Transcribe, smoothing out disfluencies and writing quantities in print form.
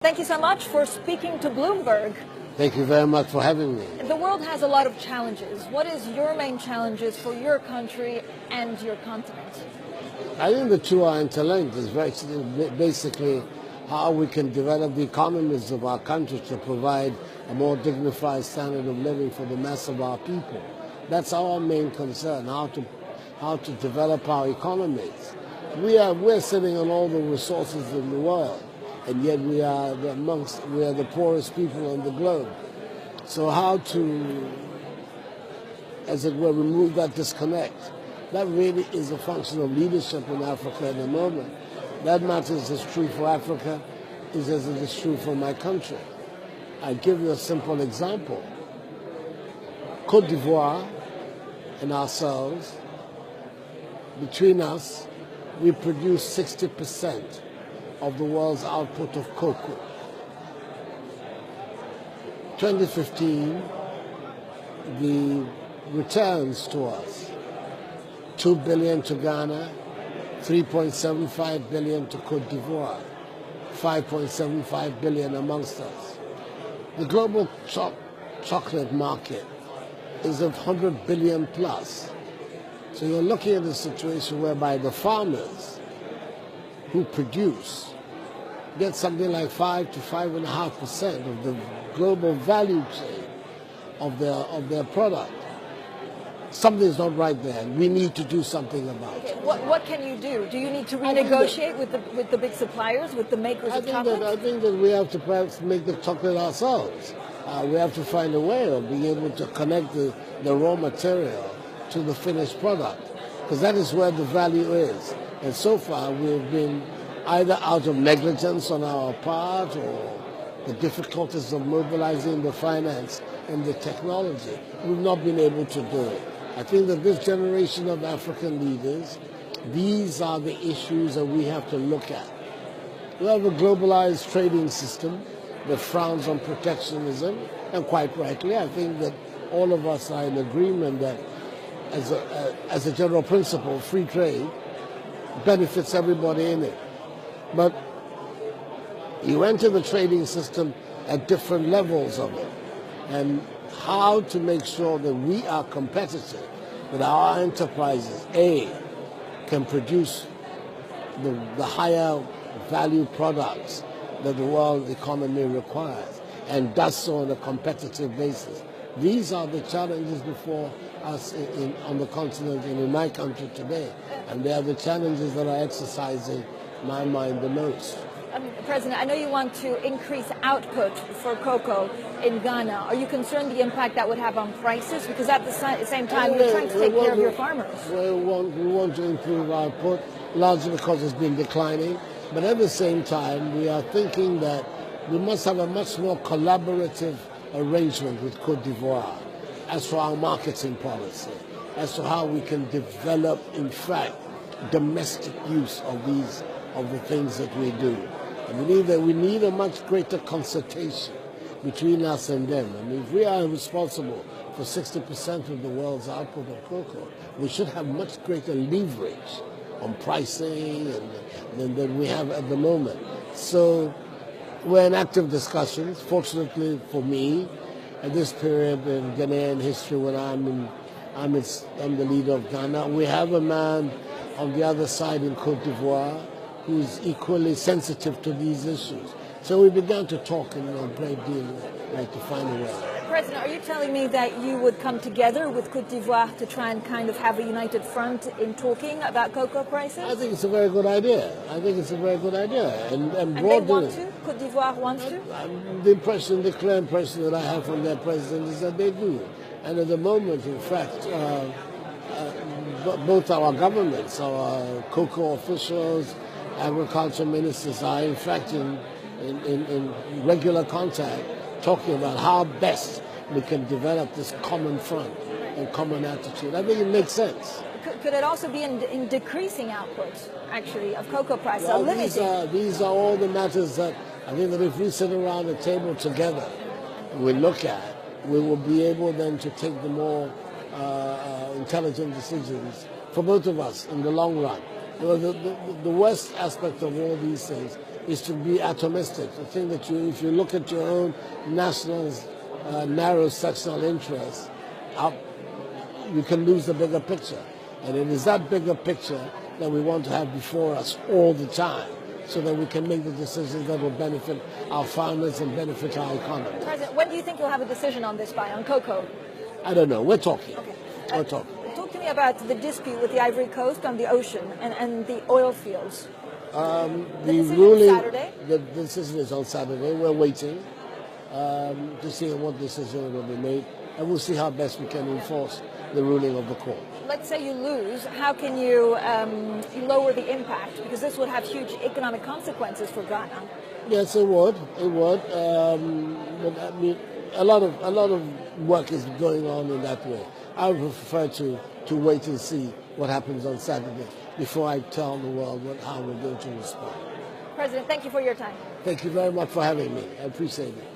Thank you so much for speaking to Bloomberg. Thank you very much for having me. The world has a lot of challenges. What is your main challenges for your country and your continent? I think the two are interlinked. It's basically how we can develop the economies of our country to provide a more dignified standard of living for the mass of our people. That's our main concern, how to develop our economies. We're sitting on all the resources in the world, and yet we are the poorest people on the globe. So how to, as it were, remove that disconnect? That really is a function of leadership in Africa at the moment. That matters as true for Africa as it is true for my country. I give you a simple example. Côte d'Ivoire and ourselves, between us, we produce 60% of the world's output of cocoa. 2015, the returns to us, 2 billion to Ghana, 3.75 billion to Côte d'Ivoire, 5.75 billion amongst us. The global chocolate market is of 100 billion plus. So you're looking at a situation whereby the farmers who produce get something like 5 to 5.5% of the global value chain of their product. Something's not right there. We need to do something about it. What can you do? Do you need to renegotiate with the big suppliers, with the makers of chocolate? I think that we have to perhaps make the chocolate ourselves. We have to find a way of being able to connect the raw material to the finished product, because that is where the value is. And so far we've been either out of negligence on our part or the difficulties of mobilizing the finance and the technology. We've not been able to do it. I think that this generation of African leaders, these are the issues that we have to look at. We have a globalized trading system that frowns on protectionism, and quite rightly, I think that all of us are in agreement that as a general principle, free trade benefits everybody in it. But you enter the trading system at different levels of it, and how to make sure that we are competitive, that our enterprises, A, can produce the higher value products that the world economy requires, and does so on a competitive basis. These are the challenges before us on the continent and in my country today, and they are the challenges that are exercising my mind the most. President, I know you want to increase output for cocoa in Ghana. Are you concerned the impact that would have on prices? Because at the same time, you're trying to take care of your farmers. We want to improve output, largely because it's been declining. But at the same time, we are thinking that we must have a much more collaborative arrangement with Côte d'Ivoire as for our marketing policy, as to how we can develop, in fact, domestic use of the things that we do. I believe that we need a much greater consultation between us and them. I mean, if we are responsible for 60% of the world's output of cocoa, we should have much greater leverage on pricing than we have at the moment. So we're in active discussions. Fortunately for me, at this period in Ghanaian history, when I'm the leader of Ghana, we have a man on the other side in Côte d'Ivoire who's equally sensitive to these issues. So we began to talk in a great deal, to find a way. President, are you telling me that you would come together with Côte d'Ivoire to try and kind of have a united front in talking about cocoa prices? I think it's a very good idea. And they want to? Côte d'Ivoire wants to? The clear impression that I have from their president is that they do. And at the moment, in fact, both our governments, our cocoa officials, agriculture ministers are in fact in regular contact, talking about how best we can develop this common front and common attitude. I think it makes sense. Could it also be in decreasing output, actually, of cocoa prices? Well, these are all the matters that I think that if we sit around a table together and we look at, we will be able then to take the more intelligent decisions for both of us in the long run. The worst aspect of all these things is to be atomistic. I think that if you look at your own national, narrow sectional interests, you can lose the bigger picture. And it is that bigger picture that we want to have before us all the time, so that we can make the decisions that will benefit our farmers and benefit our economy. President, when do you think you'll have a decision on this by, on cocoa? I don't know. We're talking. Okay. We're talking. Talk to me about the dispute with the Ivory Coast on the ocean and the oil fields. The ruling, Saturday? the decision is on Saturday. We're waiting to see what decision will be made, and we'll see how best we can enforce the ruling of the court. Let's say you lose, how can you lower the impact? Because this would have huge economic consequences for Ghana. Yes, it would. It would. But I mean, a lot of work is going on in that way. I would prefer to wait and see what happens on Saturday before I tell the world how we're going to respond. President, thank you for your time. Thank you very much for having me. I appreciate it.